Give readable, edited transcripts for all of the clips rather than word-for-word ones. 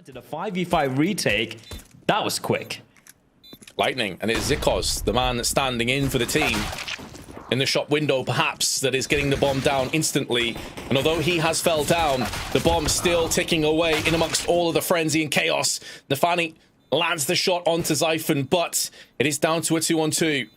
Did a 5v5 retake. That was quick. Lightning, and it's Zikos, the man standing in for the team in the shop window, perhaps, that is getting the bomb down instantly. And although he has fell down, the bomb's still ticking away in amongst all of the frenzy and chaos. NaVi lands the shot onto Zyphon, but it is down to a 2-on-2.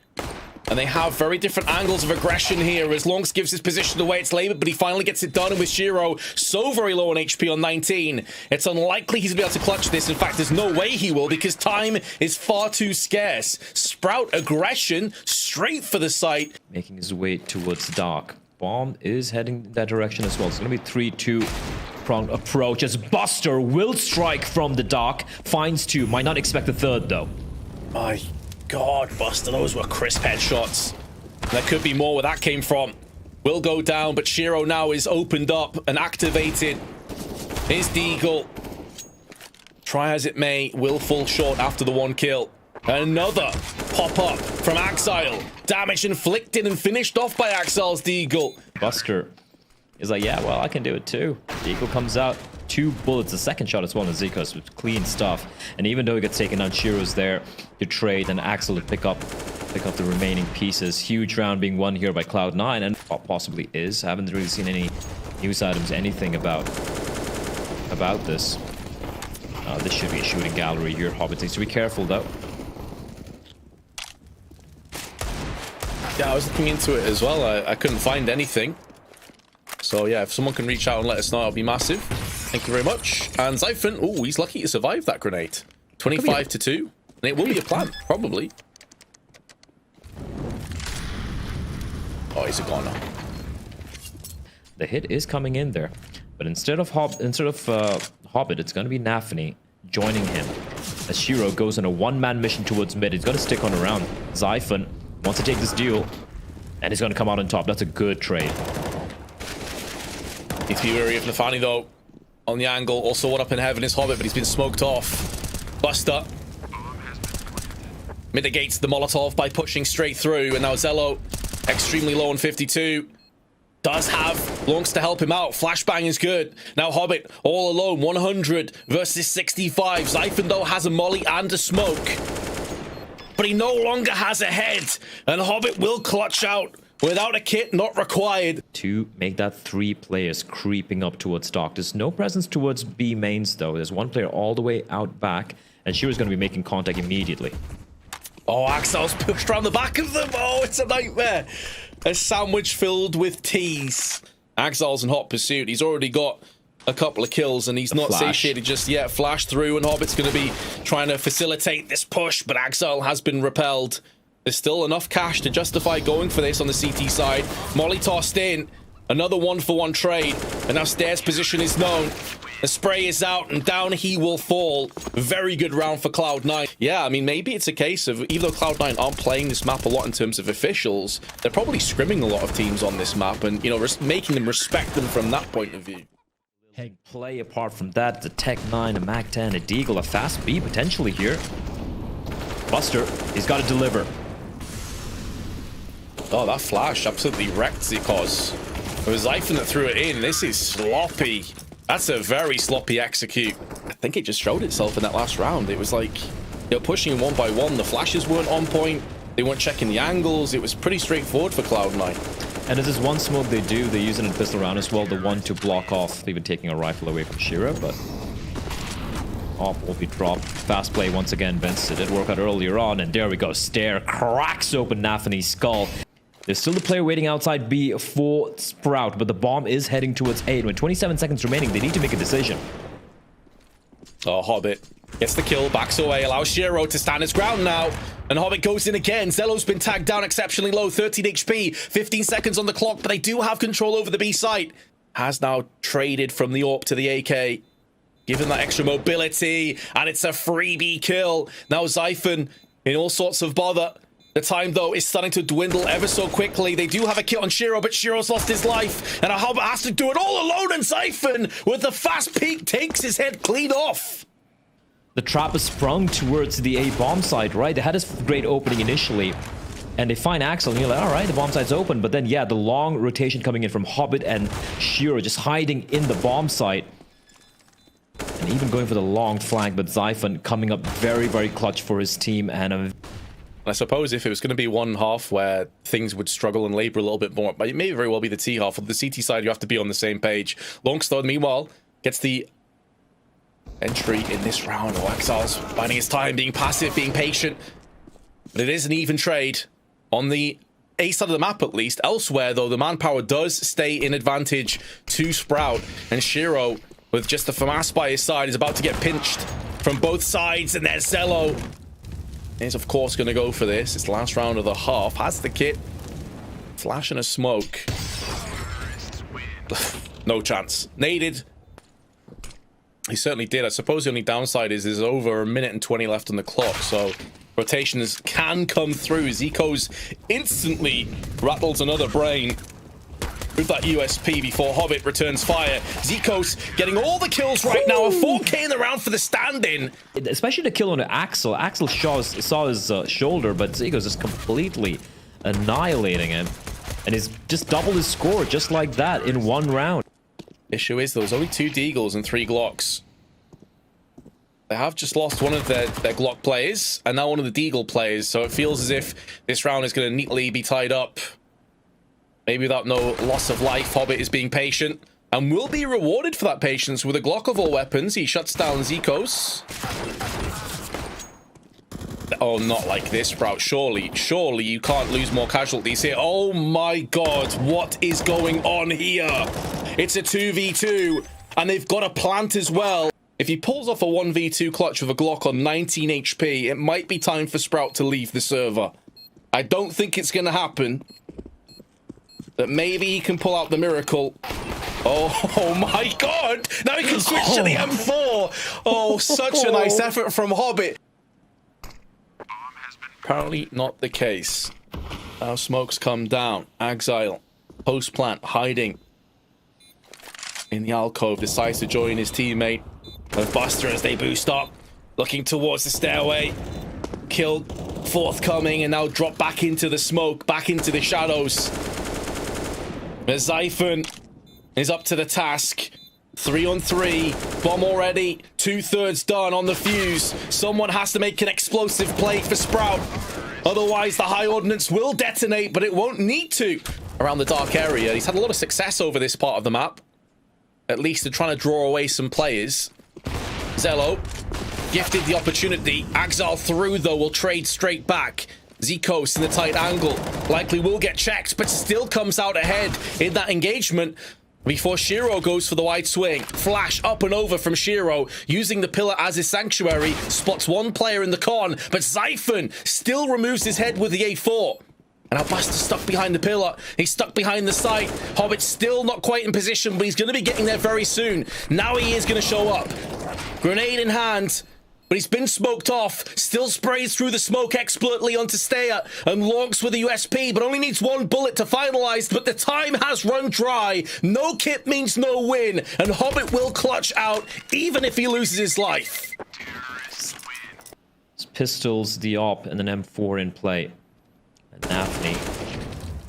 And they have very different angles of aggression here as Longs gives his position away. It's labored, but he finally gets it done. And with Shiro so very low on HP on 19, it's unlikely he's going to be able to clutch this. In fact, there's no way he will because time is far too scarce. Sprout aggression straight for the site. Making his way towards Dark. Bomb is heading in that direction as well. It's going to be 3-2 pronged approach as Buster will strike from the Dark. Finds two. Might not expect the third, though. My God, Buster, those were crisp headshots. There could be more where that came from. Will go down, but Shiro now is opened up and activated. His Deagle. Try as it may, will fall short after the one kill. Another pop-up from Axile. Damage inflicted and finished off by Axile's Deagle. Buster is like, yeah, well, I can do it too. Deagle comes out. 2 bullets, the second shot as well on Zikos with clean stuff. And even though he gets taken out, Shiro's there to trade and Axel to pick up the remaining pieces. Huge round being won here by Cloud9 and possibly is. I haven't really seen any news items, anything about this. This should be a shooting gallery here. Hobbit needs to be careful though. Yeah, I was looking into it as well. I couldn't find anything. So yeah, if someone can reach out and let us know, that'll be massive. Thank you very much. And Zyphon, oh, he's lucky to survive that grenade. 25-2. And it will be a plant, probably. Oh, he's a goner. The hit is coming in there. But instead of Hobbit, it's going to be NaVi joining him. As Shiro goes on a one-man mission towards mid. He's got to stick on around. Zyphon wants to take this deal. And he's going to come out on top. That's a good trade. Need to be wary of NaVi though. On the angle, also one up in heaven is Hobbit, but he's been smoked off. Buster mitigates the Molotov by pushing straight through, and now Zello, extremely low on 52, does have Longs to help him out. Flashbang is good. Now Hobbit all alone, 100 versus 65. Zyphon though has a molly and a smoke, but he no longer has a head, and Hobbit will clutch out. Without a kit, not required. To make that 3 players creeping up towards Dark. There's no presence towards B mains, though. There's one player all the way out back, and Shiro's going to be making contact immediately. Oh, Axel's pushed around the back of them. Oh, it's a nightmare. A sandwich filled with teas. Axel's in hot pursuit. He's already got a couple of kills, and he's not satiated just yet. Flash through, and Hobbit's going to be trying to facilitate this push, but Axel has been repelled. There's still enough cash to justify going for this on the CT side. Molly tossed in. Another 1-for-1 trade. And now Stairs' position is known. The spray is out and down he will fall. Very good round for Cloud9. Yeah, I mean, maybe it's a case of, even though Cloud9 aren't playing this map a lot in terms of officials, they're probably scrimming a lot of teams on this map and, you know, making them respect them from that point of view. Big play apart from that. The Tech 9, a Mac 10, a Deagle, a fast B potentially here. Buster, he's got to deliver. Oh, that flash absolutely wrecked Zikos. It was Zyphon that threw it in. This is sloppy. That's a very sloppy execute. I think it just showed itself in that last round. It was like, they're pushing him 1-by-1. The flashes weren't on point. They weren't checking the angles. It was pretty straightforward for Cloud9. And there's this one smoke they do. They use it in pistol round as well. The one to block off even taking a rifle away from Shiro, but off will be dropped. Fast play once again, Vince. It did work out earlier on, and there we go. Stair cracks open NaVi's skull. There's still a player waiting outside B for Sprout, but the bomb is heading towards A. And with 27 seconds remaining, they need to make a decision. Oh, Hobbit gets the kill, backs away, allows Shiro to stand his ground now. And Hobbit goes in again. Zello's been tagged down exceptionally low, 13 HP, 15 seconds on the clock, but they do have control over the B site. Has now traded from the AWP to the AK, given that extra mobility, and it's a freebie kill. Now Zyphon in all sorts of bother. The time, though, is starting to dwindle ever so quickly. They do have a kit on Shiro, but Shiro's lost his life. And a Hobbit has to do it all alone, and Zyphon, with the fast peek, takes his head clean off. The trap is sprung towards the A bomb site, right? They had this great opening initially, and they find Axel, and you're like, all right, the bomb site's open. But then, yeah, the long rotation coming in from Hobbit and Shiro just hiding in the bomb site. And even going for the long flank, but Zyphon coming up very, very clutch for his team. And I suppose if it was going to be one half where things would struggle and labor a little bit more, but it may very well be the T half. On the CT side, you have to be on the same page. Longstone, meanwhile, gets the entry in this round. Oh, Exile's biding his time, being passive, being patient. But it is an even trade on the A side of the map, at least. Elsewhere, though, the manpower does stay in advantage to Sprout. And Shiro, with just the FAMAS by his side, is about to get pinched from both sides. And there's Zello. He's, of course, going to go for this. It's the last round of the half. Has the kit. Flash and a smoke. No chance. Naded. He certainly did. I suppose the only downside is there's over 1:20 left on the clock, so rotations can come through. Zico's instantly rattles another brain with that USP before Hobbit returns fire. Zico's getting all the kills right now. A 4K in the round for the stand-in. Especially the kill on Axel. Axel saw his shoulder, but Zico's just completely annihilating him. And he's just doubled his score just like that in one round. Issue is there's only 2 Deagles and 3 Glocks. They have just lost one of their Glock players and now one of the Deagle players, so it feels as if this round is going to neatly be tied up. Maybe without no loss of life. Hobbit is being patient and will be rewarded for that patience with a Glock of all weapons. He shuts down Zikos. Oh, not like this, Sprout. Surely you can't lose more casualties here. Oh my god, what is going on here? It's a 2v2, and they've got a plant as well. If he pulls off a 1v2 clutch with a Glock on 19 HP, it might be time for Sprout to leave the server. I don't think it's going to happen, but maybe he can pull out the miracle. Oh my god! Now he can switch to the M4! Oh, such a nice effort from Hobbit. Apparently not the case. Now smokes come down. Exile, post plant, hiding in the alcove, decides to join his teammate of Buster as they boost up, looking towards the stairway. Kill forthcoming, and now drop back into the smoke, back into the shadows. Zyphon is up to the task. 3 on 3, bomb already, 2/3 done on the fuse. Someone has to make an explosive play for Sprout. Otherwise, the high ordnance will detonate, but it won't need to. Around the dark area, he's had a lot of success over this part of the map. At least they're trying to draw away some players. Zello, gifted the opportunity. Exile through, though, will trade straight back. Zikos in the tight angle. Likely will get checked, but still comes out ahead in that engagement. Before Shiro goes for the wide swing. Flash up and over from Shiro, using the pillar as his sanctuary. Spots one player in the con, but Zyphon still removes his head with the A4. And now Buster's stuck behind the pillar. He's stuck behind the site. Hobbit's still not quite in position, but he's going to be getting there very soon. Now he is going to show up. Grenade in hand. But he's been smoked off. Still sprays through the smoke expertly onto Steya and launches with a USP, but only needs 1 bullet to finalize. But the time has run dry. No kit means no win, and Hobbit will clutch out even if he loses his life. Pistols, the op, and an M4 in play. And NaVi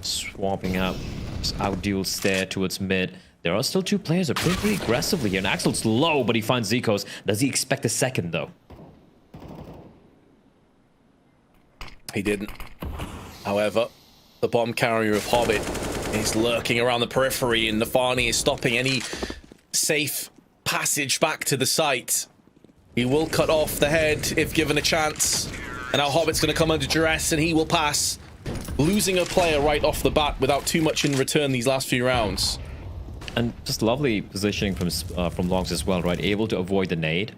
swapping out, outduel Stare towards mid. There are still 2 players that are pretty aggressively here. And Axel's low, but he finds Zikos. Does he expect a second, though? He didn't. However, the bomb carrier of Hobbit is lurking around the periphery, and Nafani is stopping any safe passage back to the site. He will cut off the head if given a chance. And now Hobbit's going to come under duress, and he will pass, losing a player right off the bat without too much in return these last few rounds. And just lovely positioning from Longs as well, right? Able to avoid the nade.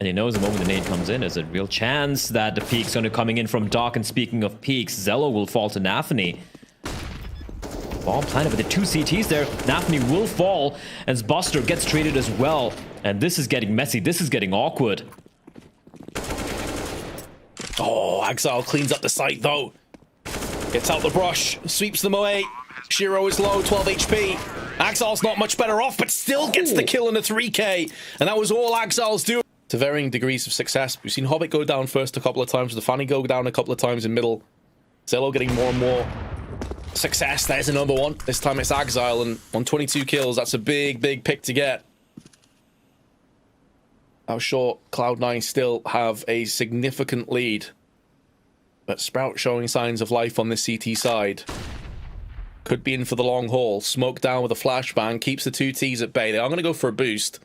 And he knows the moment the nade comes in, there's a real chance that the peek's going to coming in from Dark. And speaking of peeks, Zello will fall to NaVi. Bomb planted with the 2 CTs there. NaVi will fall as Buster gets traded as well. And this is getting messy. This is getting awkward. Oh, Exile cleans up the site, though. Gets out the brush, sweeps them away. Shiro is low, 12 HP. Exile's not much better off, but still gets the kill in a 3K. And that was all Exile's doing. To varying degrees of success. We've seen Hobbit go down first a couple of times, the Fanny go down a couple of times in middle. Zello getting more and more success. There's a number 1. This time it's Exile, and on 22 kills, that's a big, big pick to get. How short Cloud9 still have a significant lead. But Sprout showing signs of life on this CT side. Could be in for the long haul. Smoke down with a flashbang. Keeps the two Ts at bay. They are going to go for a boost.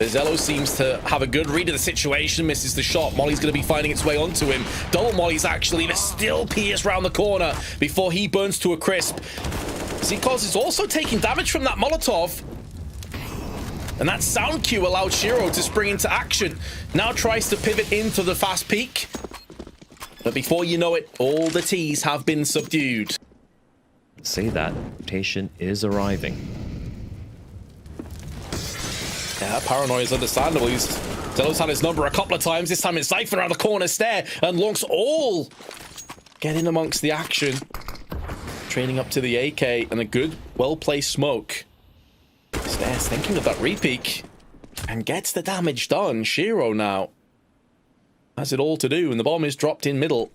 Zello seems to have a good read of the situation. Misses the shot. Molly's going to be finding its way onto him. Double Molly's actually, but still pierced round the corner before he burns to a crisp. Zikos is also taking damage from that Molotov. And that sound cue allowed Shiro to spring into action. Now tries to pivot into the fast peak. But before you know it, all the Ts have been subdued. Say that. Rotation is Yeah, paranoia is understandable. Zello's had his number a couple of times. This time it's Zypher around the corner stare. And Lonks all get in amongst the action. Training up to the AK and a good, well-placed smoke. Stare's thinking of that repeak. And gets the damage done. Shiro now has it all to do. And the bomb is dropped in middle.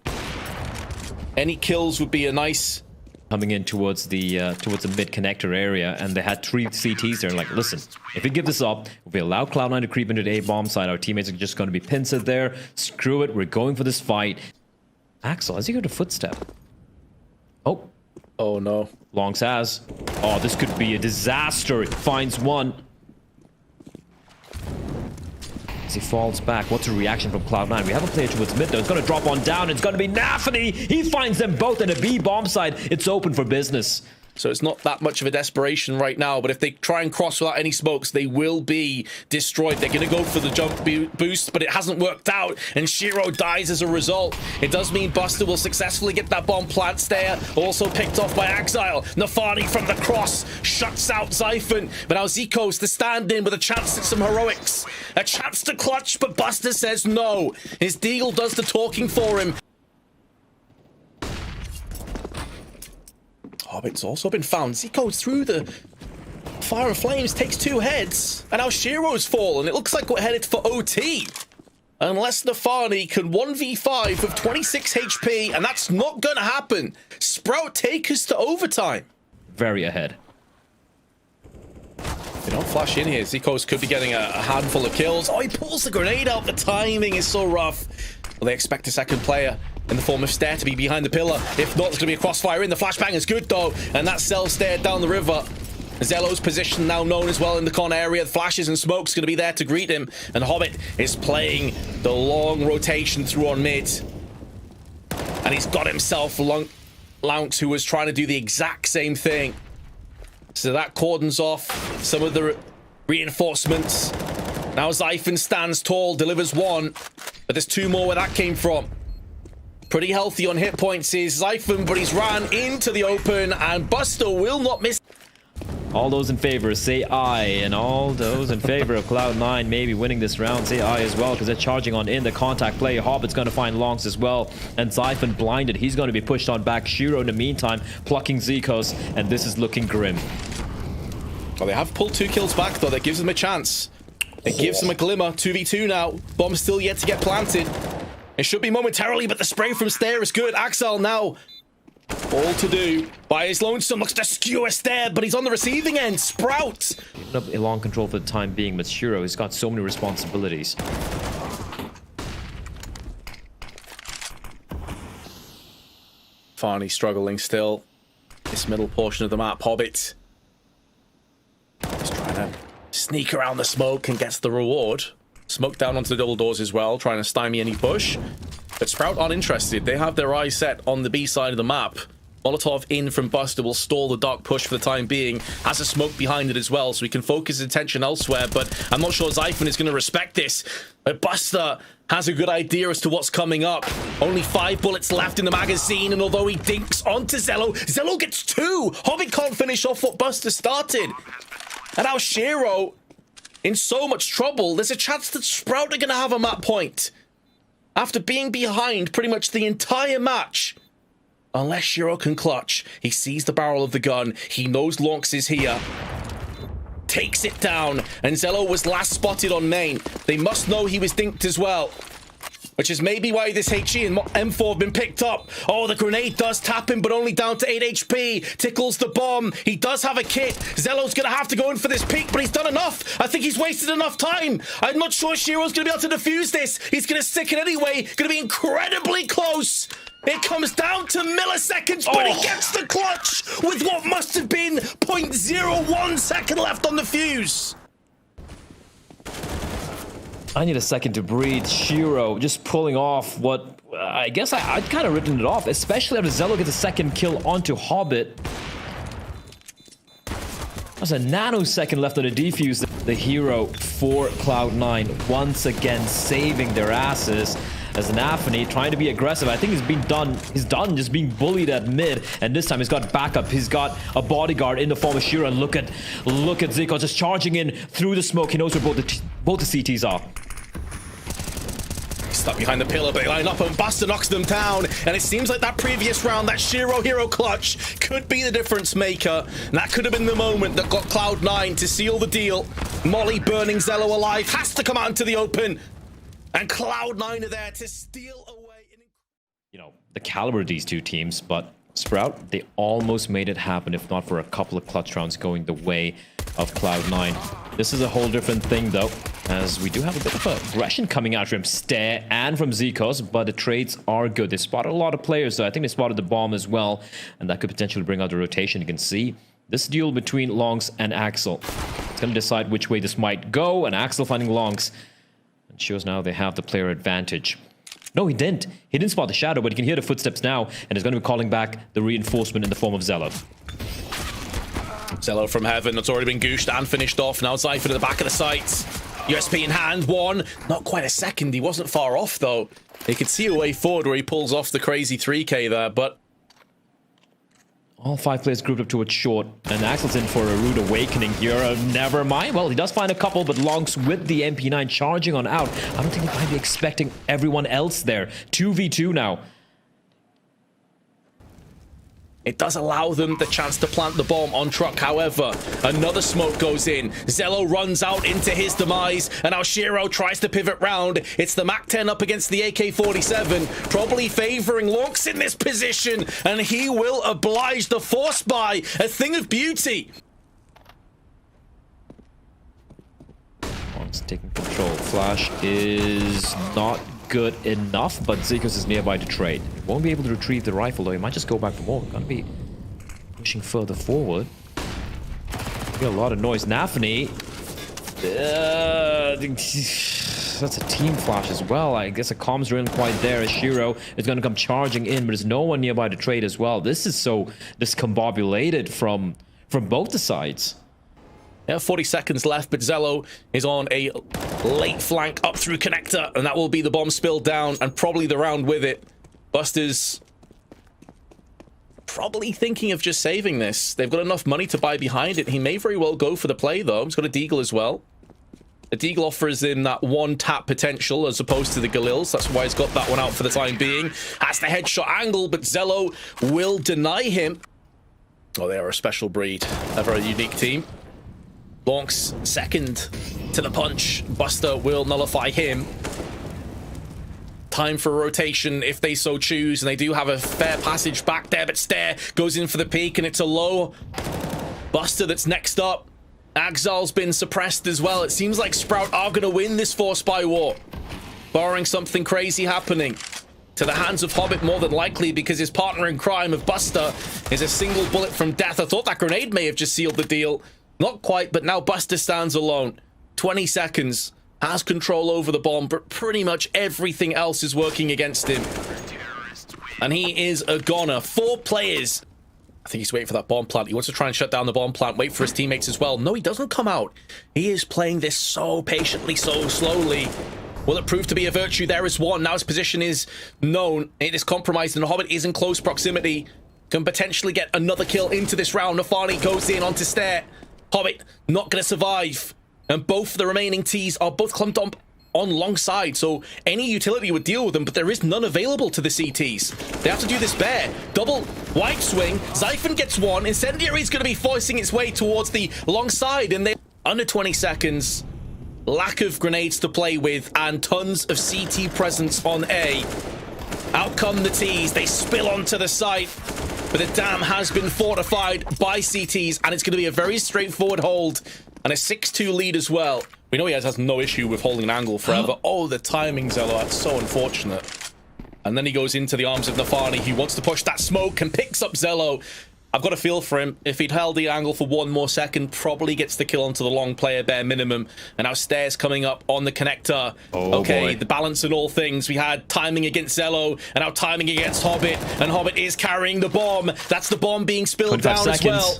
Any kills would be a nice... Coming in towards the mid connector area, and they had 3 CTs there. Like, listen, if we give this up, if we allow Cloud9 to creep into the A bomb side, our teammates are just going to be pincered there. Screw it, we're going for this fight. Axel, has he got a footstep? Oh no, Longs has. Oh, this could be a disaster. It finds one. As he falls back, what's the reaction from Cloud9? We have a player towards mid though. It's going to drop one down. It's going to be NaVi. He finds them both in a B bomb side. It's open for business. So it's not that much of a desperation right now, but if they try and cross without any smokes, they will be destroyed. They're going to go for the jump boost, but it hasn't worked out, and Shiro dies as a result. It does mean Buster will successfully get that bomb plant there, also picked off by Exile. Nafani from the cross shuts out Zyphon, but now Zico's the stand-in with a chance at some heroics. A chance to clutch, but Buster says no. His Deagle does the talking for him. Hobbit's also been found. Zico's through the fire and flames, takes 2 heads, and now Shiro's fallen. It looks like we're headed for OT. Unless Nafani can 1v5 with 26 HP, and that's not gonna happen. Sprout take us to overtime. Very ahead. They don't flash in here. Zico's could be getting a handful of kills. Oh, he pulls the grenade out. The timing is so rough. Well, they expect a second player in the form of Stare to be behind the pillar. If not, there's going to be a crossfire in. The flashbang is good, though. And that sells Stare down the river. Zello's position now known as well in the corner area. The flashes and smoke's going to be there to greet him. And Hobbit is playing the long rotation through on mid. And he's got himself Lounks, who was trying to do the exact same thing. So that cordons off some of the reinforcements. Now Zyphon stands tall, delivers 1. But there's 2 more where that came from. Pretty healthy on hit points is Zyphon, but he's ran into the open, and Buster will not miss. All those in favor, say aye. And all those in favor of Cloud9 maybe winning this round, say aye as well, because they're charging on in the contact play. Hobbit's going to find Longs as well. And Zyphon blinded. He's going to be pushed on back. Shiro in the meantime plucking Zikos, and this is looking grim. Well, they have pulled 2 kills back, though. That gives them a chance. It gives them a glimmer. 2v2 now. Bomb's still yet to get planted. It should be momentarily, but the spray from Stare is good. Axel now all to do by his lonesome. Looks to skewer Stare, but he's on the receiving end. Sprout. Up a long control for the time being, but Shiro has got so many responsibilities. Farney struggling still. This middle portion of the map. Hobbit. He's trying to sneak around the smoke and gets the reward. Smoke down onto the double doors as well, trying to stymie any push. But Sprout aren't interested. They have their eyes set on the B side of the map. Molotov in from Buster will stall the dark push for the time being. Has a smoke behind it as well, so he can focus his attention elsewhere. But I'm not sure Zyphon is going to respect this. But Buster has a good idea as to what's coming up. Only 5 bullets left in the magazine, and although he dinks onto Zello, Zello gets 2. Hobbit can't finish off what Buster started. And now Shiro in so much trouble. There's a chance that Sprout are going to have a map point after being behind pretty much the entire match. Unless Shiro can clutch. He sees the barrel of the gun. He knows Lonks is here. Takes it down. And Zello was last spotted on main. They must know he was dinked as well. which is maybe why this HE and M4 have been picked up. Oh, the grenade does tap him, but only down to 8 HP. Tickles the bomb. He does have a kit. Zelo's going to have to go in for this peek, but he's done enough. I think he's wasted enough time. I'm not sure Shiro's going to be able to defuse this. He's going to stick it anyway. Going to be incredibly close. It comes down to milliseconds, but he gets the clutch with what must have been 0.01 second left on the fuse. I need a second to breathe. Shiro just pulling off what I guess I'd kind of written it off, especially after Zelo gets a second kill onto Hobbit. There's a nanosecond left on the defuse. The hero for Cloud9 once again saving their asses as NaVi trying to be aggressive. I think he's done just being bullied at mid, and this time he's got backup. He's got a bodyguard in the form of Shiro, and look at Zico just charging in through the smoke. He knows where both the CTs are. Stuck behind the pillar, but they line up and Buster knocks them down, and it seems like that previous round, that Shiro hero clutch could be the difference maker, and that could have been the moment that got Cloud9 to seal the deal. Molly burning Zelo alive has to come out into the open, and Cloud9 are there to steal away. You know, the caliber of these two teams, but Sprout, they almost made it happen, if not for a couple of clutch rounds going the way of Cloud9. This is a whole different thing, though, as we do have a bit of aggression coming out from Stare and from Zikos, but the trades are good. They spotted a lot of players, though. I think they spotted the bomb as well, and that could potentially bring out the rotation. You can see this duel between Longs and Axel. It's going to decide which way this might go, and Axel finding Longs. It shows now they have the player advantage. No, he didn't. He didn't spot the shadow, but he can hear the footsteps now, and is going to be calling back the reinforcement in the form of Zelo. Zelo from heaven, that's already been gooshed and finished off. Now Zypher at the back of the sights. USP in hand, one. Not quite a second. He wasn't far off, though. He could see a way forward where he pulls off the crazy 3K there, but... All 5 players grouped up towards short, and Axel's in for a rude awakening here. Never mind. Well, he does find a couple, but Longs with the MP9 charging on out. I don't think he might be expecting everyone else there. 2v2 now. It does allow them the chance to plant the bomb on truck, however. Another smoke goes in. Zelo runs out into his demise, and now Shiro tries to pivot round. It's the MAC-10 up against the AK-47, probably favoring Lonks in this position, and he will oblige the force buy. A thing of beauty. Lonks taking control. Flash is not good enough, but Zikos is nearby to trade. He won't be able to retrieve the rifle, though. He might just go back for more. Gonna be pushing further forward. Get a lot of noise. NaVi. That's a team flash as well. I guess the comms are in quite there, as Shiro is going to come charging in, but there's no one nearby to trade as well. This is so discombobulated from both the sides. Yeah, 40 seconds left, but Zelo is on a late flank up through connector, and that will be the bomb spilled down, and probably the round with it. Buster's probably thinking of just saving this. They've got enough money to buy behind it. He may very well go for the play, though. He's got a deagle as well. A deagle offers in that one tap potential as opposed to the Galils. That's why he's got that one out for the time being. Has the headshot angle, but Zelo will deny him. Oh, they are a special breed. A very unique team. Lonks second to the punch. Buster will nullify him. Time for a rotation if they so choose, and they do have a fair passage back there, but Stare goes in for the peak, and it's a low. Buster that's next up. Axal's been suppressed as well. It seems like Sprout are going to win this force by war, barring something crazy happening to the hands of Hobbit, more than likely, because his partner in crime of Buster is a single bullet from death. I thought that grenade may have just sealed the deal. Not quite, but now Buster stands alone. 20 seconds, has control over the bomb, but pretty much everything else is working against him. And he is a goner. 4 players. I think he's waiting for that bomb plant. He wants to try and shut down the bomb plant, wait for his teammates as well. No, he doesn't come out. He is playing this so patiently, so slowly. Will it prove to be a virtue? There is one. Now his position is known. It is compromised, and the Hobbit is in close proximity. Can potentially get another kill into this round. Nafani goes in onto Stare. Hobbit not going to survive, and both the remaining T's are both clumped on long side, so any utility would deal with them, but there is none available to the CTs. They have to do this bare. Double white swing. Zyphon gets one. Incendiary is going to be forcing its way towards the long side, and they under 20 seconds. lack of grenades to play with, and tons of CT presence on A. Out come the T's. They spill onto the site, but the dam has been fortified by CTs, and it's going to be a very straightforward hold and a 6-2 lead as well. We know he has no issue with holding an angle forever. Oh, the timing, Zello. That's so unfortunate. And then he goes into the arms of NaVi. He wants to push that smoke and picks up Zello. I've got a feel for him. If he'd held the angle for one more second, probably gets the kill onto the long player bare minimum. And now Stairs coming up on the connector. Oh, okay, boy. the balance in all things. We had timing against Zello and now timing against Hobbit. And Hobbit is carrying the bomb. That's the bomb being spilled down seconds. as well.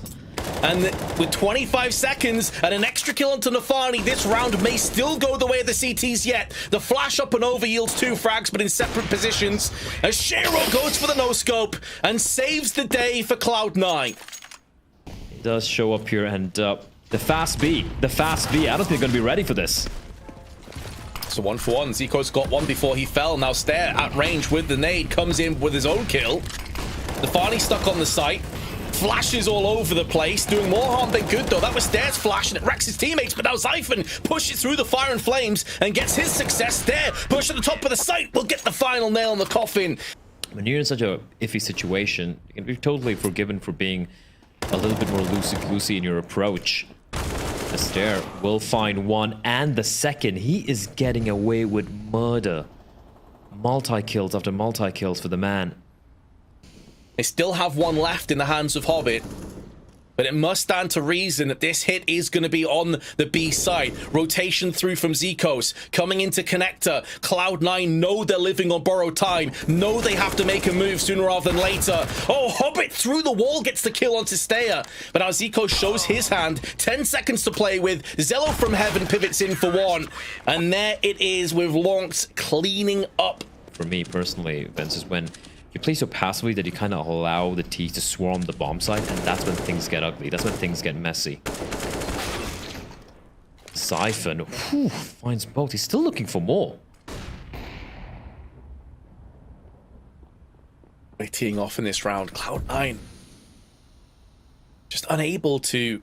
And with 25 seconds and an extra kill onto NaVi, this round may still go the way of the CTs yet. The flash up and over yields 2 frags, but in separate positions. As Shiro goes for the no-scope and saves the day for Cloud9. He does show up here, and the fast B. I don't think they're going to be ready for this. So 1-for-1. Zico's got one before he fell. Now Stare at range with the nade, comes in with his own kill. NaVi stuck on the site. Flashes all over the place, doing more harm than good though. That was Stare's flash and it wrecks his teammates, but now Zyphon pushes through the fire and flames and gets his success. Stare push at the top of the site will get the final nail in the coffin. When you're in such a iffy situation, you can be totally forgiven for being a little bit more loosey-goosey in your approach. Stare will find one and the second. He is getting away with murder. Multi-kills after multi-kills for the man. They still have one left in the hands of Hobbit, but it must stand to reason that this hit is going to be on the B side. Rotation through from Zikos, coming into connector. Cloud9 know they're living on borrowed time, know they have to make a move sooner rather than later. Oh, Hobbit through the wall gets the kill onto Steya, but now Zikos shows his hand. 10 seconds to play with. Zello from heaven pivots in for one, and there it is with Lonks cleaning up. For me personally, Vince, is when you play so passively that you kind of allow the T to swarm the bomb site, and that's when things get ugly. That's when things get messy. Zyphon finds both. He's still looking for more. We're teeing off in this round. Cloud9 just unable to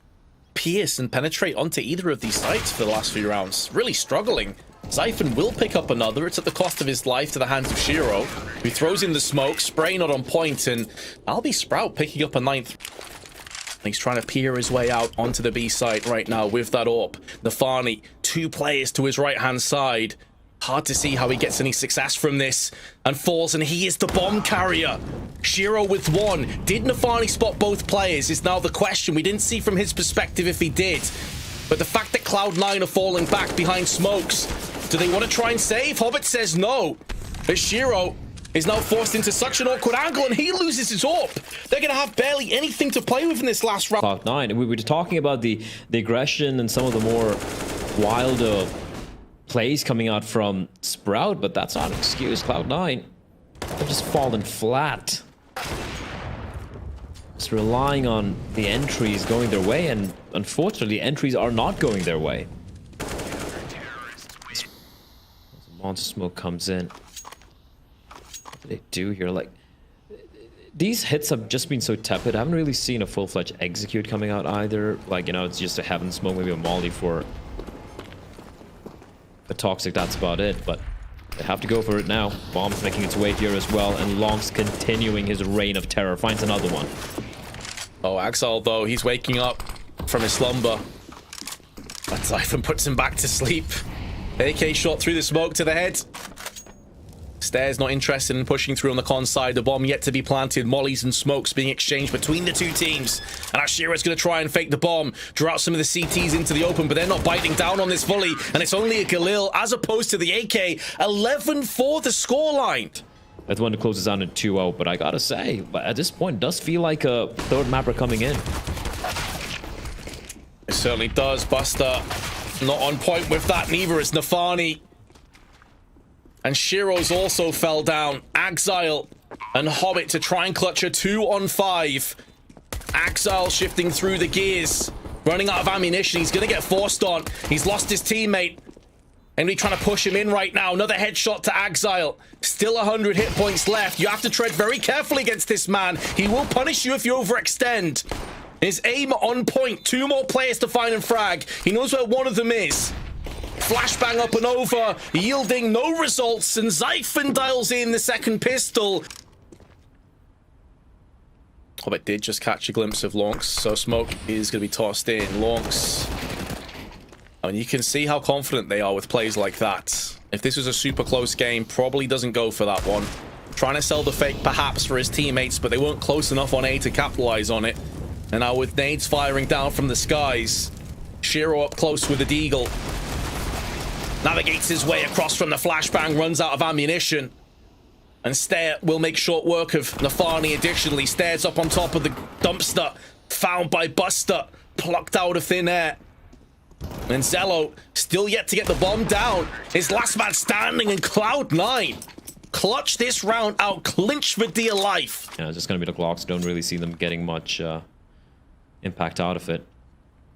pierce and penetrate onto either of these sites for the last few rounds. Really struggling. Zyphon will pick up another. It's at the cost of his life to the hands of Shiro, who throws in the smoke. Spray not on point, and I'll be Sprout picking up a 9th. He's trying to peer his way out onto the B site right now with that AWP. NaVi, 2 players to his right-hand side. Hard to see how he gets any success from this, and falls, and he is the bomb carrier. Shiro with 1. Did NaVi spot both players is now the question. We didn't see from his perspective if he did. But the fact that Cloud9 are falling back behind smokes, do they want to try and save? Hobbit says no. But Shiro is now forced into such an awkward angle, and he loses his AWP. They're going to have barely anything to play with in this last round. Cloud9, we were talking about the aggression and some of the more wilder plays coming out from Sprout, but that's not an excuse. Cloud9, they're just falling flat. Just relying on the entries going their way, and unfortunately entries are not going their way. Monster smoke comes in. What do they do here? Like, these hits have just been so tepid. I haven't really seen a full-fledged execute coming out either. Like, you know, it's just a heaven smoke, maybe a molly for a toxic, that's about it. But they have to go for it now. Bomb's making its way here as well, and Long's continuing his reign of terror. Finds another one. Oh, Axel, though, he's waking up from his slumber. That Zyphon puts him back to sleep. AK shot through the smoke to the head. Stairs not interested in pushing through on the con side. The bomb yet to be planted. Mollies and smokes being exchanged between the two teams. And Ashiro's going to try and fake the bomb. Draw out some of the CTs into the open, but they're not biting down on this volley. And it's only a Galil as opposed to the AK. 11-4 the scoreline. That's one that closes down at 2-0, but I gotta say, at this point, it does feel like a third mapper coming in. It certainly does. Buster not on point with that, neither is NaVi. And Shiro's also fell down. Axile and Hobbit to try and clutch a 2-on-5. Axile shifting through the gears. Running out of ammunition. He's going to get forced on. He's lost his teammate. Enemy trying to push him in right now. Another headshot to Axile. Still 100 hit points left. You have to tread very carefully against this man. He will punish you if you overextend. His aim on point. 2 more players to find and frag. He knows where one of them is. Flashbang up and over, yielding no results, and Zyphon dials in the second pistol. Hobbit did just catch a glimpse of Lonks, so smoke is going to be tossed in. Lonks. I mean, you can see how confident they are with plays like that. If this was a super close game, probably doesn't go for that one. Trying to sell the fake perhaps for his teammates, but they weren't close enough on A to capitalize on it. And now with nades firing down from the skies, Shiro up close with the deagle. Navigates his way across from the flashbang, runs out of ammunition. And Stare will make short work of Nafani additionally. Stares up on top of the dumpster, found by Buster, plucked out of thin air. And Zello still yet to get the bomb down. His last man standing, in Cloud9 clutch this round out, clinch for dear life. Yeah, it's just going to be the Glocks. Don't really see them getting much impact out of it.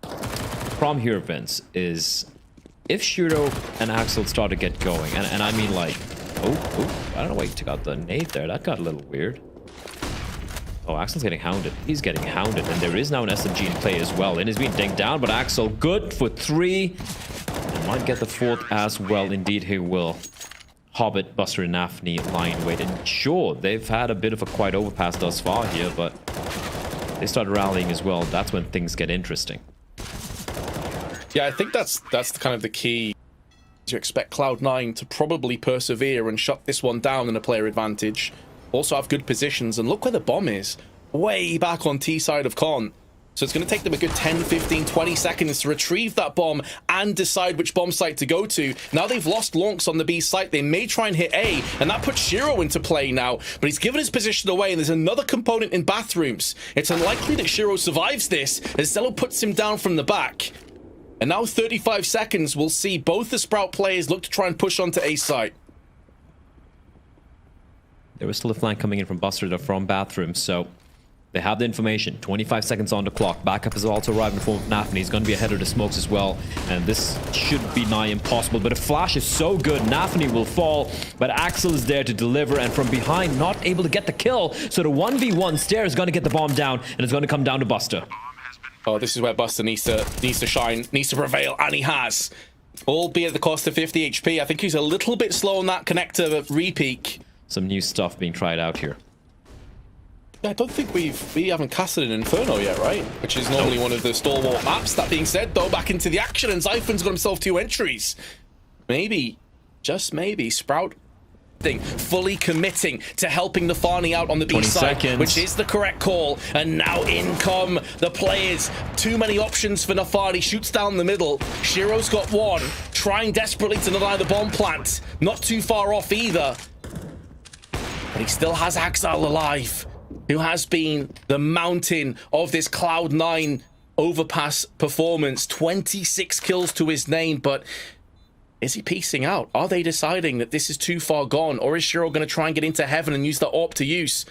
Problem here, Vince, is if Shiro and Axel start to get going, and I mean like, oh, I don't know why he took out the nade there. That got a little weird. Oh, Axel's getting hounded. He's getting hounded, and there is now an SMG in play as well. And he's being dinged down, but Axel good for 3. And might get the 4th as well. Indeed, he will. Hobbit, Buster, and Nafni lying wait. And sure, they've had a bit of a quiet overpass thus far here, but they start rallying as well. That's when things get interesting. Yeah, I think that's kind of the key. You expect Cloud9 to probably persevere and shut this one down in a player advantage. Also have good positions, and look where the bomb is. Way back on T side of Con. So it's going to take them a good 10, 15, 20 seconds to retrieve that bomb and decide which bomb site to go to. Now they've lost Lonks on the B site. They may try and hit A, and that puts Shiro into play now. But he's given his position away, and there's another component in bathrooms. It's unlikely that Shiro survives this, as Zello puts him down from the back. And now 35 seconds, we'll see both the Sprout players look to try and push onto A site. There was still a flank coming in from Buster from bathroom, so they have the information. 25 seconds on the clock. Backup has also arrived in the form of Nafni. He's going to be ahead of the smokes as well, and this should be nigh impossible. But a flash is so good, Nafni will fall, but Axel is there to deliver, and from behind, not able to get the kill. So the 1v1, Stare is going to get the bomb down, and it's going to come down to Buster. Oh, this is where Buster needs to shine, needs to prevail, and he has. Albeit at the cost of 50 HP. I think he's a little bit slow on that connector repeak. Some new stuff being tried out here. Yeah, I don't think we haven't casted an Inferno yet, right? Which is normally one of the stalwart maps. That being said, though, back into the action, and Zyphon's got himself 2 entries. Maybe, just maybe, Sprout fully committing to helping Nafani out on the B side, which is the correct call. And now in come the players. Too many options for Nafani. Shoots down the middle. Shiro's got 1, trying desperately to deny the bomb plant. Not too far off either. But he still has Axel alive, who has been the mountain of this Cloud9 overpass performance. 26 kills to his name, but is he piecing out? Are they deciding that this is too far gone, or is Shiro going to try and get into heaven and use the AWP to use?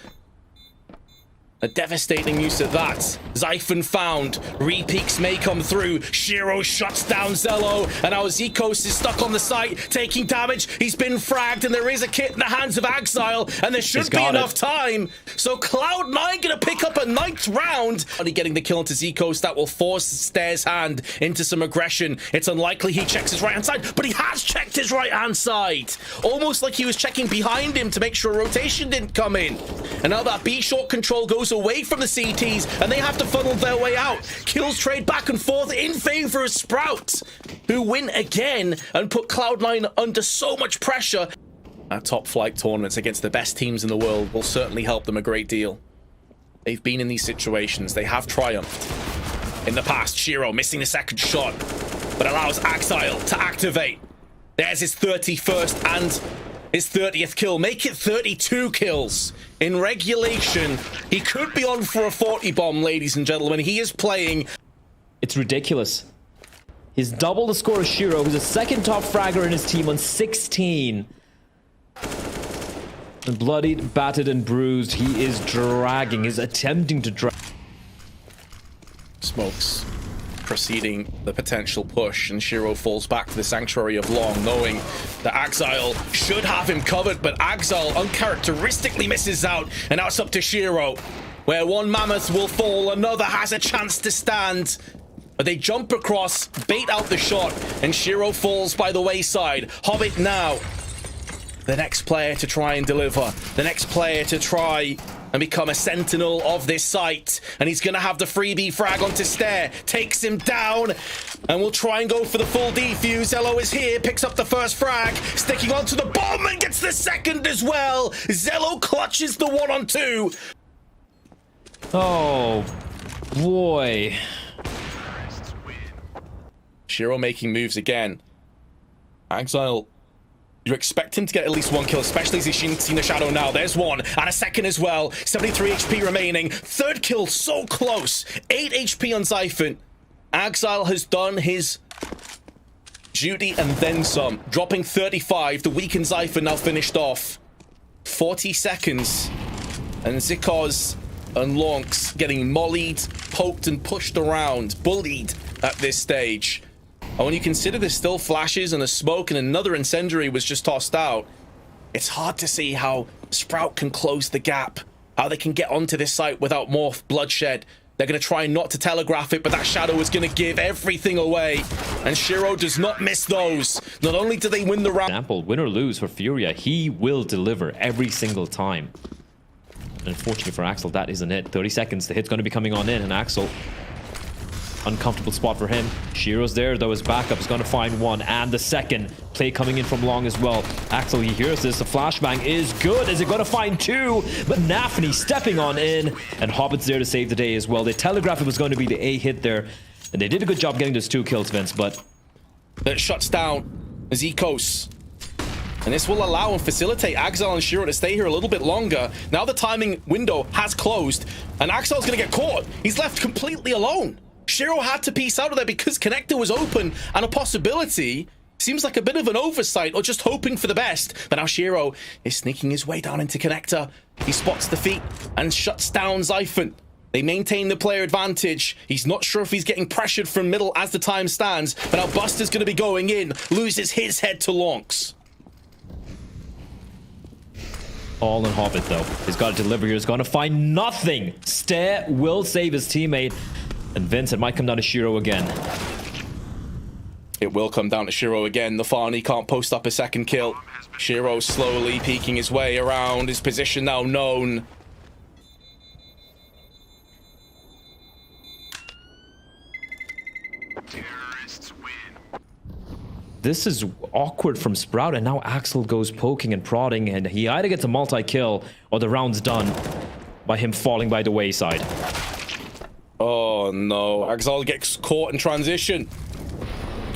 A devastating use of that. Zyphon found. Repeaks may come through. Shiro shuts down Zello. And now Zikos is stuck on the site, taking damage. He's been fragged, and there is a kit in the hands of Axile. And there should be enough time. So Cloud9 gonna pick up a 9th round. Only getting the kill into Zikos. That will force Stare's hand into some aggression. It's unlikely he checks his right-hand side, but he has checked his right-hand side. Almost like he was checking behind him to make sure rotation didn't come in. And now that B short control goes away from the CTs, and they have to funnel their way out. Kills trade back and forth in favor of Sprout, who win again and put Cloud9 under so much pressure. Our top flight tournaments against the best teams in the world will certainly help them a great deal. They've been in these situations. They have triumphed in the past. Shiro missing the second shot, but allows Axile to activate. There's his 31st and his 30th kill. Make it 32 kills. In regulation, he could be on for a 40 bomb, ladies and gentlemen. He is playing. It's ridiculous. He's double the score of Shiro, who's the 2nd top fragger in his team on 16. And bloodied, battered, and bruised, he is dragging. He's attempting to drag. Smokes preceding the potential push, and Shiro falls back to the Sanctuary of Long, knowing that Axile should have him covered, but Axile uncharacteristically misses out, and now it's up to Shiro, where one mammoth will fall, another has a chance to stand. But they jump across, bait out the shot, and Shiro falls by the wayside. Hobbit now, the next player to try and deliver. The next player to try and become a sentinel of this site. And he's going to have the freebie frag onto Stair. Takes him down. And we'll try and go for the full defuse. Zello is here. Picks up the first frag. Sticking onto the bomb and gets the second as well. Zello clutches the 1-on-2. Oh, boy. Shiro making moves again. Exile, you expect him to get at least one kill, especially as he's seen the shadow now. There's one, and a second as well. 73 HP remaining. Third kill so close. 8 HP on Zyphon. Exile has done his duty and then some. Dropping 35. The weakened Zyphon now finished off. 40 seconds. And Zikoz and Lonks getting mollied, poked, and pushed around. Bullied at this stage. And when you consider there's still flashes and a smoke and another incendiary was just tossed out, it's hard to see how Sprout can close the gap, how they can get onto this site without more bloodshed. They're going to try not to telegraph it, but that shadow is going to give everything away. And Shiro does not miss those. Not only do they win the round... Example, win or lose for Furia, he will deliver every single time. Unfortunately for Axel, that isn't it. 30 seconds, the hit's going to be coming on in, and Axel... uncomfortable spot for him. Shiro's there, though. His backup is going to find one, and the second play coming in from long as well. Axel, he hears this. The flashbang is good. Is it going to find two? But NaVi stepping on in, and Hobbit's there to save the day as well. They telegraphed it was going to be the A hit there, and they did a good job getting those 2 kills, Vince, but... that shuts down Zikos. And this will allow and facilitate Axel and Shiro to stay here a little bit longer. Now the timing window has closed, and Axel's going to get caught. He's left completely alone. Shiro had to piece out of there because connector was open, and a possibility seems like a bit of an oversight or just hoping for the best. But now Shiro is sneaking his way down into connector. He spots the feet and shuts down Zyphon. They maintain the player advantage. He's not sure if he's getting pressured from middle as the time stands, but now Buster's going to be going in. Loses his head to Lonks. All in Hobbit, though. He's got to deliver here. He's going to find nothing. Stair will save his teammate. And Vince, it might come down to Shiro again. It will come down to Shiro again. The Farney can't post up a second kill. Shiro slowly peeking his way around. His position now known. This is awkward from Sprout, and now Axel goes poking and prodding, and he either gets a multi-kill or the round's done by him falling by the wayside. Oh no, Axel gets caught in transition.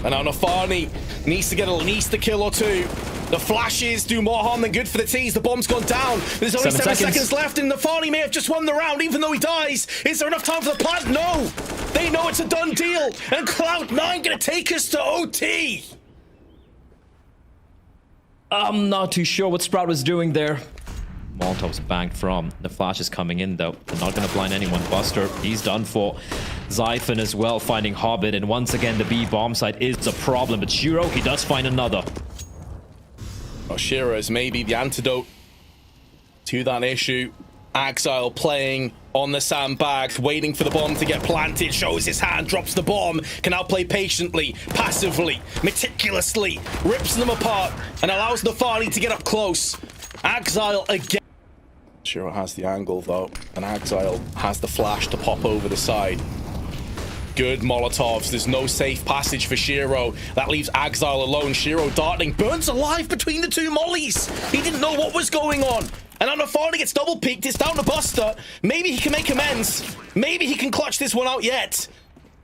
And now Nafani needs to get at least a kill or two. The flashes do more harm than good for the T's. The bomb's gone down. There's only 7 seconds left, and Nafani may have just won the round, even though he dies. Is there enough time for the plant? No! They know it's a done deal, and Cloud9 gonna take us to OT. I'm not too sure what Sprout was doing there. Molotov's banked from. The flash is coming in, though. They're not going to blind anyone. Buster, he's done for. Zyphon as well, finding Hobbit. And once again, the B bomb site is a problem. But Shiro, he does find another. Well, Shiro is maybe the antidote to that issue. Exile playing on the sandbags, waiting for the bomb to get planted. Shows his hand, drops the bomb. Can now play patiently, passively, meticulously. Rips them apart and allows Nafani to get up close. Exile again. Shiro has the angle though, and Exile has the flash to pop over the side. Good Molotovs. There's no safe passage for Shiro. That leaves Exile alone. Shiro darting, burns alive between the two mollies. He didn't know what was going on. And on Nafani gets double peaked. It's down to Buster. Maybe he can make amends. Maybe he can clutch this one out yet.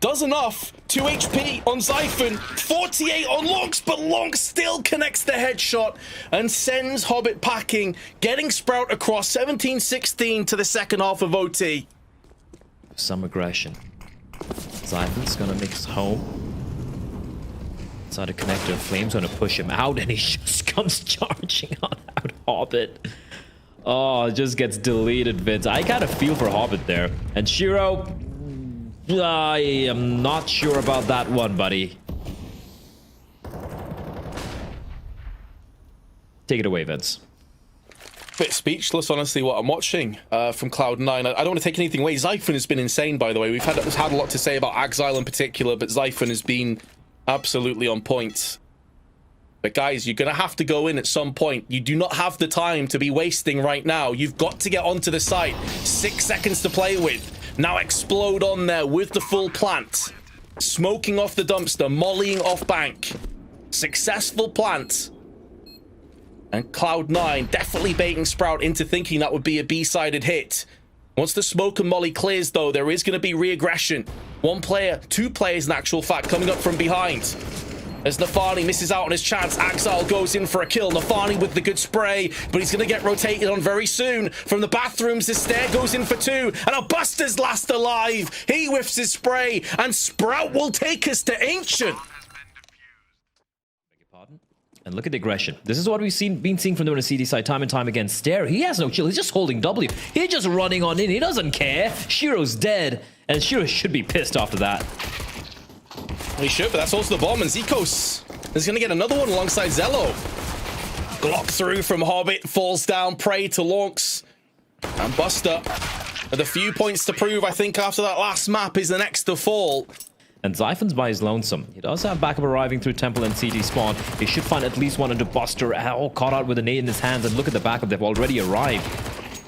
Does enough. 2 HP on Zyphon. 48 on Lonks, but Lonks still connects the headshot and sends Hobbit packing, getting Sprout across 17-16 to the second half of OT. Some aggression. Zyphon's gonna make his home. Inside a connector, Flame's gonna push him out, and he just comes charging on out Hobbit. Oh, it just gets deleted, Vince. I got a feel for Hobbit there. And Shiro, I am not sure about that one, buddy. Take it away, Vince. bit speechless, honestly, what I'm watching from Cloud9. I don't want to take anything away. Zyphon has been insane, by the way. We've had a lot to say about Axile in particular, but Zyphon has been absolutely on point. But guys, you're going to have to go in at some point. You do not have the time to be wasting right now. You've got to get onto the site. 6 seconds to play with. Now explode on there with the full plant. Smoking off the dumpster, mollying off bank. Successful plant. And Cloud9 definitely baiting Sprout into thinking that would be a B-sided hit. Once the smoke and molly clears, though, there is going to be re-aggression. One player, two players in actual fact, coming up from behind. As NaVi misses out on his chance, Axile goes in for a kill. NaVi with the good spray, but he's going to get rotated on very soon. From the bathrooms, the stair goes in for two, and a Buster's last alive. He whiffs his spray, and Sprout will take us to Ancient. And look at the aggression. This is what we've been seeing from them on the CD side time and time again. Stair, he has no chill. He's just holding W. He's just running on in. He doesn't care. Shiro's dead. And Shiro should be pissed after that. He should, but that's also the bomb. And Zikos is going to get another one alongside Zello. Glock through from Hobbit. Falls down. Prey to Lonks. And Buster, with a few points to prove, I think, after that last map, is the next to fall. And Zyphon's by his lonesome. He does have backup arriving through Temple and CT spawn. He should find at least one into Buster. Oh, caught out with a nade in his hands. And look at the backup. They've already arrived.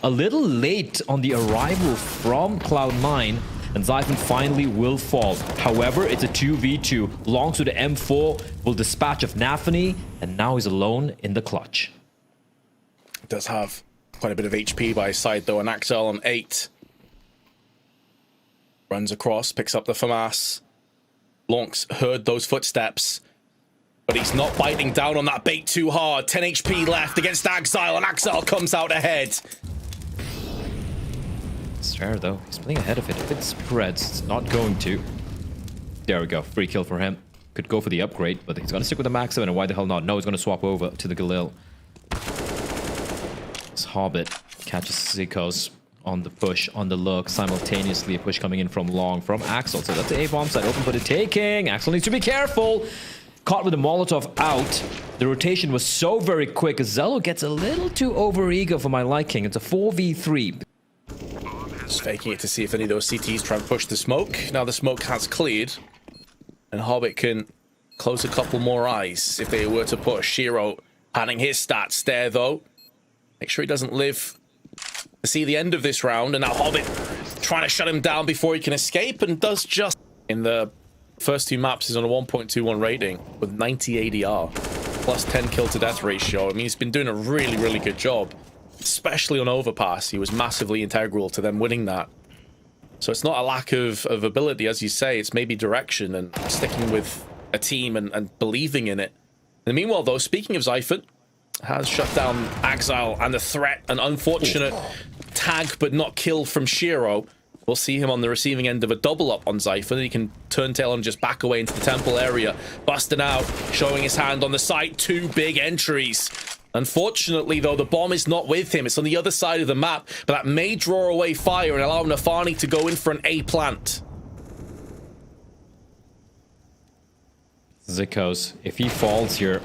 A little late on the arrival from Cloud9. And Zyphon finally will fall. However, it's a 2v2. Longs with the M4 will dispatch of NaVi. And now he's alone in the clutch. Does have quite a bit of HP by his side, though. An Axel on 8. Runs across, picks up the FAMAS. Lonks heard those footsteps, but he's not biting down on that bait too hard. 10 HP left against Axile, and Axile comes out ahead. It's fair, though. He's playing ahead of it. If it spreads, it's not going to. There we go. Free kill for him. Could go for the upgrade, but he's going to stick with the Max 7, and why the hell not? No, he's going to swap over to the Galil. This Hobbit catches Zikos on the push, on the look, simultaneously a push coming in from Long, from Axel. So that's the A-bomb side open for the taking. Axel needs to be careful. Caught with the Molotov out. The rotation was so very quick. Zello gets a little too overeager for my liking. It's a 4v3. Just faking it to see if any of those CTs try and push the smoke. Now the smoke has cleared, and Hobbit can close a couple more eyes if they were to push. Shiro panning his stats there, though. Make sure he doesn't live to see the end of this round, and now Hobbit trying to shut him down before he can escape, and does just. In the first two maps, he's on a 1.21 rating with 90 ADR, plus 10 kill to death ratio. I mean, he's been doing a really, really good job, especially on overpass. He was massively integral to them winning that. So it's not a lack of ability, as you say, it's maybe direction and sticking with a team and believing in it. And meanwhile, though, speaking of Zyphon, has shut down Axile, and the threat, an unfortunate tag but not kill from Shiro. We'll see him on the receiving end of a double up on Zyphon. He can turn tail and just back away into the temple area. Busting out, showing his hand on the site. Two big entries. Unfortunately, though, the bomb is not with him. It's on the other side of the map, but that may draw away fire and allow NaVi to go in for an A plant. Zikos, if he falls here,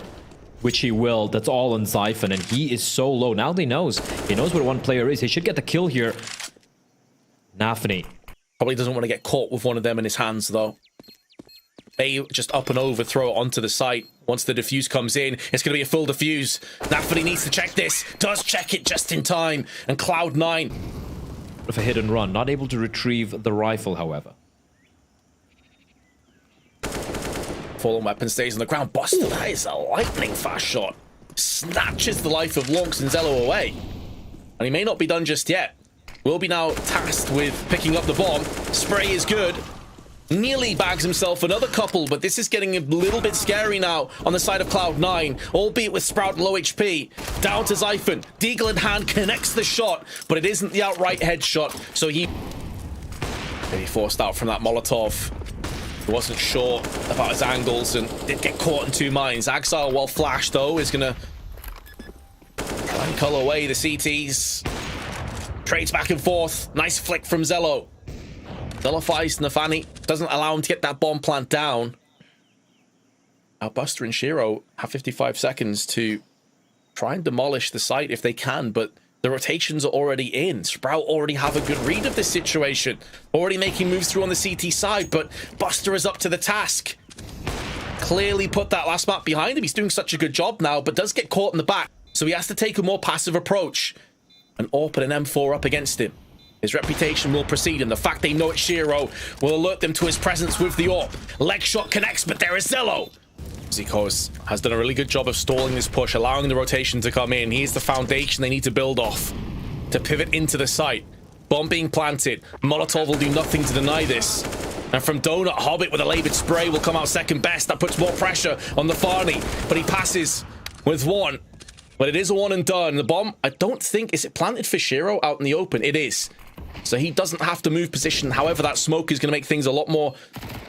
which he will, that's all on Zyphon, and he is so low. Now he knows where one player is. He should get the kill here. NaVi probably doesn't want to get caught with one of them in his hands, though. They just up and over, throw it onto the site. Once the defuse comes in, it's going to be a full defuse. NaVi needs to check this. Does check it just in time. And Cloud9 with a hit and run, not able to retrieve the rifle, however. Fallen weapon stays on the ground. Buster, that is a lightning fast shot. Snatches the life of Lonks and Zello away. And he may not be done just yet. Will be now tasked with picking up the bomb. Spray is good. Nearly bags himself another couple, but this is getting a little bit scary now on the side of Cloud9, albeit with Sprout low HP. Down to Zyphon. Deagle in hand connects the shot, but it isn't the outright headshot, so he forced out from that Molotov. He wasn't sure about his angles and did get caught in two minds. Axile, well flashed though, is gonna try and cull away the CTs. Trades back and forth. Nice flick from Zello. Nullifies NaVi. Doesn't allow him to get that bomb plant down. Now Buster and Shiro have 55 seconds to try and demolish the site if they can, but The rotations are already in. Sprout already have a good read of this situation. Already making moves through on the CT side, but Buster is up to the task. Clearly put that last map behind him. He's doing such a good job now, but does get caught in the back. So he has to take a more passive approach. An AWP and an M4 up against him. His reputation will precede him. The fact they know it's Shiro will alert them to his presence with the AWP. Leg shot connects, but there is Zello. Zikos has done a really good job of stalling this push, allowing the rotation to come in. Here's the foundation they need to build off to pivot into the site. Bomb being planted. Molotov will do nothing to deny this. And from Donut, Hobbit with a labored spray will come out second best. That puts more pressure on the Farney, but he passes with one. But it is a one and done. The bomb, I don't think, is it planted for Shiro out in the open? It is. So he doesn't have to move position. However, that smoke is going to make things a lot more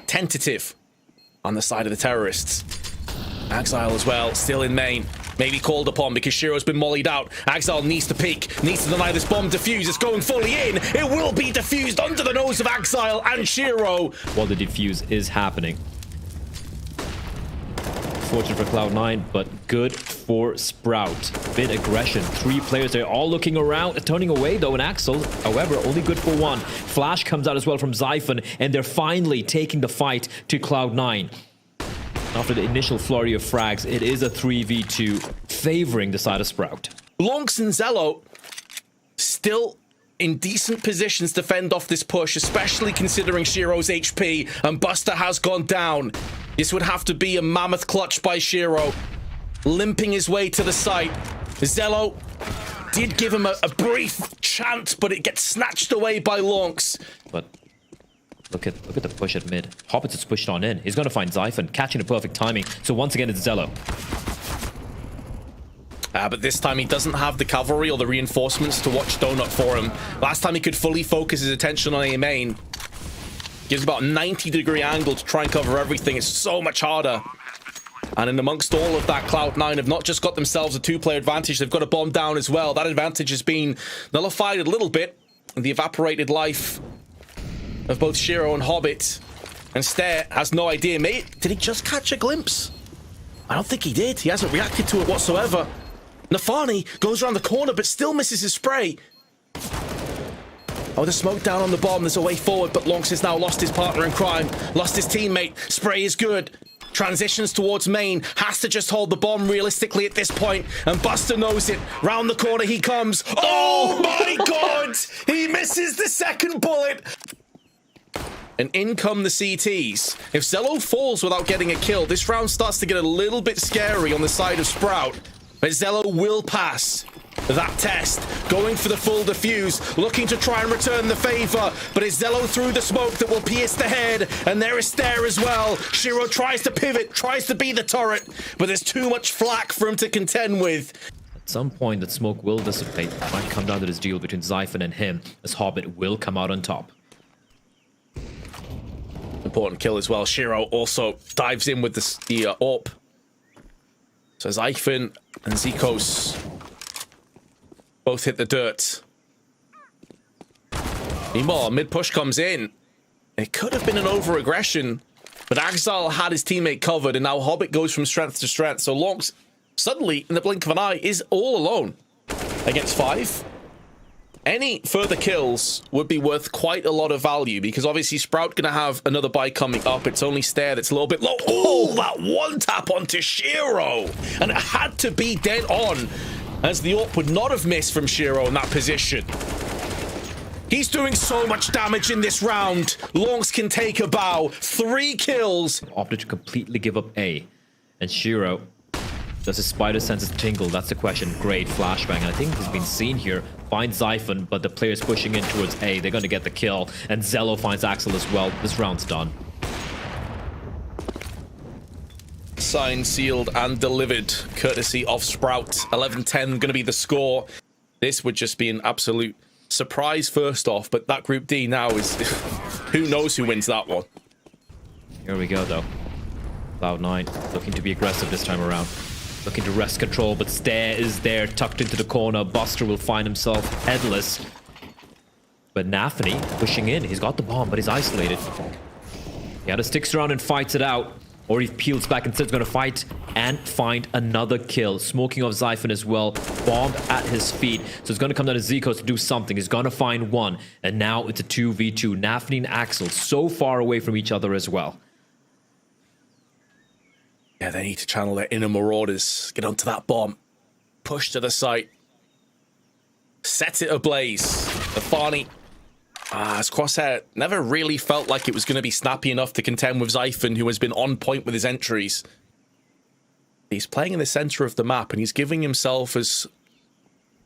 tentative on the side of the terrorists. Axile as well, still in main. Maybe called upon because Shiro's been mollied out. Axile needs to peek, needs to deny this bomb defuse. It's going fully in. It will be defused under the nose of Axile and Shiro. While the defuse is happening. Fortunate for Cloud9, but good for Sprout. Bit aggression. 3 players there, all looking around, turning away though. And Axel, however, only good for 1. Flash comes out as well from Zyphon, and they're finally taking the fight to Cloud9. After the initial flurry of frags, it is a 3v2 favoring the side of Sprout. Lonks and Zello still in decent positions to fend off this push, especially considering Shiro's HP, and Buster has gone down. This would have to be a mammoth clutch by Shiro, limping his way to the site. Zello did give him a brief chance, but it gets snatched away by Lonks. But look at the push at mid. Hobbits is pushed on in. He's going to find Zyphon, catching the perfect timing. So once again, it's Zello. But this time he doesn't have the cavalry or the reinforcements to watch Donut for him. Last time he could fully focus his attention on A main. Gives about a 90-degree angle to try and cover everything. It's so much harder. And in amongst all of that, Cloud9 have not just got themselves a 2-player advantage, they've got a bomb down as well. That advantage has been nullified a little bit in the evaporated life of both Shiro and Hobbit. And Stare has no idea. Mate, did he just catch a glimpse? I don't think he did. He hasn't reacted to it whatsoever. Nafani goes around the corner but still misses his spray. Oh, the smoke down on the bomb. There's a way forward, but Lonks has now lost his partner in crime. Lost his teammate. Spray is good. Transitions towards main. Has to just hold the bomb realistically at this point. And Buster knows it. Round the corner he comes. Oh my god! He misses the second bullet. And in come the CTs. If Zello falls without getting a kill, this round starts to get a little bit scary on the side of Sprout. But Zello will pass that test, going for the full defuse, looking to try and return the favor, but it's Zello through the smoke that will pierce the head, and there is Stare as well. Shiro tries to pivot, tries to be the turret, but there's too much flak for him to contend with. At some point, that smoke will dissipate. It might come down to this deal between Zyphon and him, as Hobbit will come out on top. Important kill as well. Shiro also dives in with the AWP. So Zyphon and Zikos both hit the dirt. Meanwhile, mid-push comes in. It could have been an over-aggression, but Axile had his teammate covered, and now Hobbit goes from strength to strength. So Lonks, suddenly, in the blink of an eye, is all alone against 5. Any further kills would be worth quite a lot of value, because obviously Sprout gonna have another buy coming up. It's only Stare that's a little bit low. Oh, that one tap onto Shiro! And it had to be dead on, as the AWP would not have missed from Shiro in that position. He's doing so much damage in this round. Lonks can take a bow. 3 kills. Opted to completely give up A. And Shiro, does his spider senses tingle? That's the question. Great flashbang. And I think he's been seen here. Finds Zyphon, but the player's pushing in towards A. They're going to get the kill. And Zello finds Axel as well. This round's done. Signed, sealed, and delivered, courtesy of Sprout. 11-10 going to be the score. This would just be an absolute surprise first off, but that Group D now is... who knows who wins that one. Here we go, though. Cloud9 looking to be aggressive this time around. Looking to wrest control, but Stare is there, tucked into the corner. Buster will find himself headless. But NaVi pushing in. He's got the bomb, but he's isolated. He had to sticks around and fights it out. or he peels back instead, going to fight and find another kill. Smoking off Zyphon as well. Bomb at his feet. So it's going to come down to Zikos to do something. He's going to find one. And now it's a 2v2. NaVi and Axel so far away from each other as well. Yeah, they need to channel their inner marauders. Get onto that bomb. Push to the site. Set it ablaze. The Farney. His crosshair never really felt like it was going to be snappy enough to contend with Zyphon, who has been on point with his entries. He's playing in the center of the map, and he's giving himself as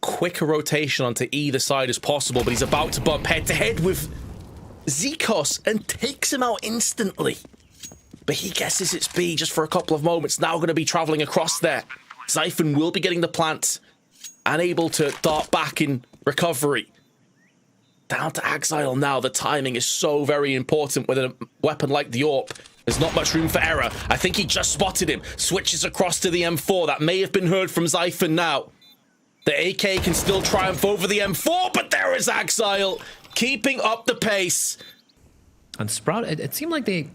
quick a rotation onto either side as possible, but he's about to bump head-to-head with Zikos and takes him out instantly. But he guesses it's B just for a couple of moments, now going to be traveling across there. Zyphon will be getting the plant, unable to dart back in recovery. Down to Axile now. The timing is so very important with a weapon like the AWP. There's not much room for error. I think he just spotted him. Switches across to the M4. That may have been heard from Zyphon now. The AK can still triumph over the M4, but there is Axile keeping up the pace. And Sprout, it seemed like they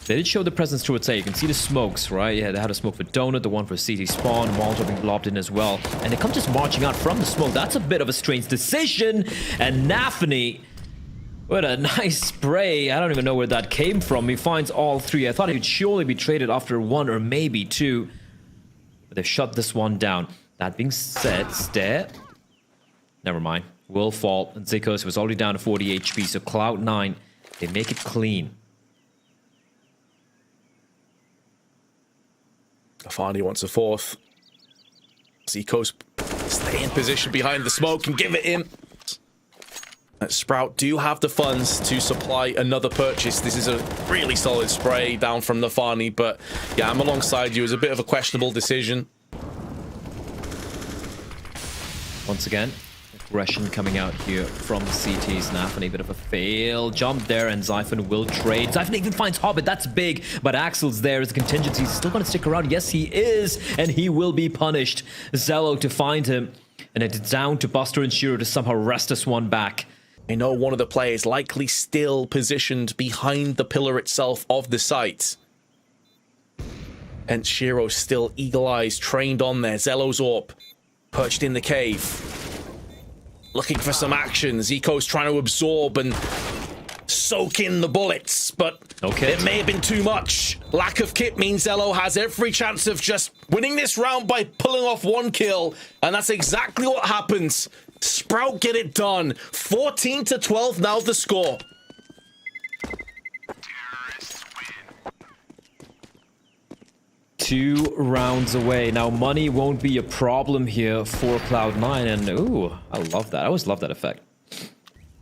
did show the presence towards A. You can see the smokes, right? Yeah, they had a smoke for Donut, the one for CT Spawn, Molotov being lobbed in as well. And they come just marching out from the smoke. That's a bit of a strange decision. And NaVi, what a nice spray. I don't even know where that came from. He finds all three. I thought he'd surely be traded after one or maybe two. But they've shut this one down. That being said, Stare. Never mind. Will fall. And Zikos was already down to 40 HP. So Cloud9, they make it clean. Afani wants a fourth. Zikos stay in position behind the smoke and give it in. Sprout do have the funds to supply another purchase. This is a really solid spray down from Nafani, but yeah, I'm alongside you. It's a bit of a questionable decision. Once again, aggression coming out here from the CT's Nafani. Bit of a fail jump there, and Zyphon will trade. Zyphon even finds Hobbit. That's big, but Axel's there as a contingency. He's still going to stick around. Yes, he is, and he will be punished. Zello to find him, and it's down to Buster and Shiro to somehow wrest this one back. I know one of the players likely still positioned behind the pillar itself of the site. And Shiro still eagle eyes trained on there. Zello's AWP perched in the cave. Looking for some action. Zico's trying to absorb and soak in the bullets, but it may have been too much. Lack of kit means Zello has every chance of just winning this round by pulling off one kill, and that's exactly what happens. Sprout get it done. 14-12 now the score. Two rounds away. Now, money won't be a problem here for Cloud9. And, ooh, I love that. I always love that effect.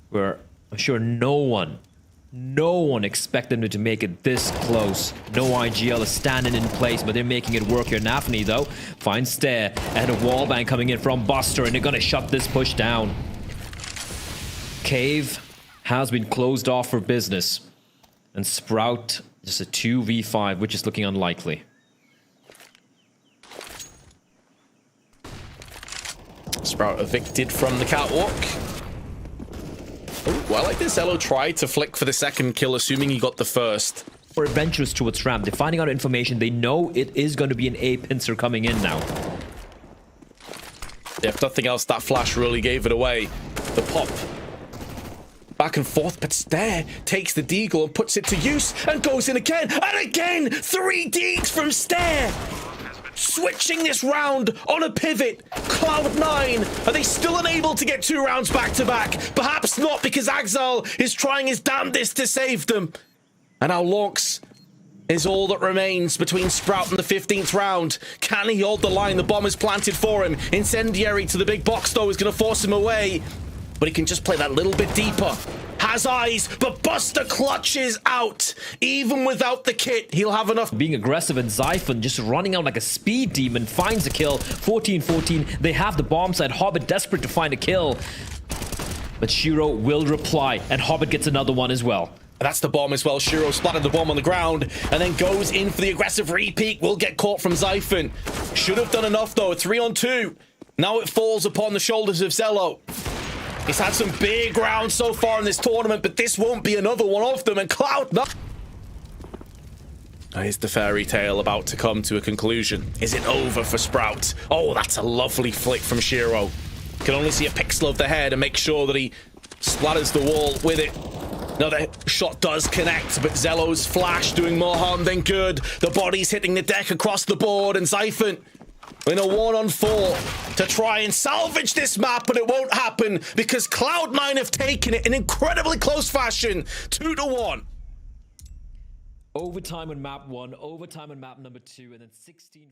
Where I'm sure no one expected them to make it this close. No IGL is standing in place, but they're making it work here. NaVi, though, finds Stare and a wallbang coming in from Buster, and they're going to shut this push down. Cave has been closed off for business. And Sprout, just a 2v5, which is looking unlikely. Sprout evicted from the catwalk. Oh, well, I like this. Zello tried to flick for the second kill, assuming he got the first. Or adventurous towards ramp. They're finding out information. They know it is going to be an A pincer coming in now. Yeah, if nothing else, that flash really gave it away. The pop. Back and forth, but Stare takes the deagle and puts it to use and goes in again. And again, 3 deags from Stare. Switching this round on a pivot. Cloud9, are they still unable to get 2 rounds back to back? Perhaps not, because Axel is trying his damnedest to save them. And now Lorx is all that remains between Sprout and the 15th round. Can he hold the line? The bomb is planted for him. Incendiary to the big box, though, is going to force him away. But he can just play that little bit deeper. Has eyes, but Buster clutches out. Even without the kit, he'll have enough. Being aggressive, and Zyphon just running out like a speed demon finds a kill. 14-14. They have the bomb side. Hobbit desperate to find a kill. But Shiro will reply, and Hobbit gets another one as well. That's the bomb as well. Shiro splattered the bomb on the ground and then goes in for the aggressive repeat. Will get caught from Zyphon. Should have done enough, though. 3-on-2. Now it falls upon the shoulders of Zello. He's had some big rounds so far in this tournament, but this won't be another one of them. And Cloud9. Is the fairy tale about to come to a conclusion? Is it over for Sprout? Oh, that's a lovely flick from Shiro. Can only see a pixel of the head and make sure that he splatters the wall with it. Another shot does connect, but Zello's flash doing more harm than good. The body's hitting the deck across the board, and Zyphant in a 1-on-4 to try and salvage this map, but it won't happen because Cloud9 have taken it in incredibly close fashion, 2-1. Overtime on map 1, overtime on map number 2, and then 16-14.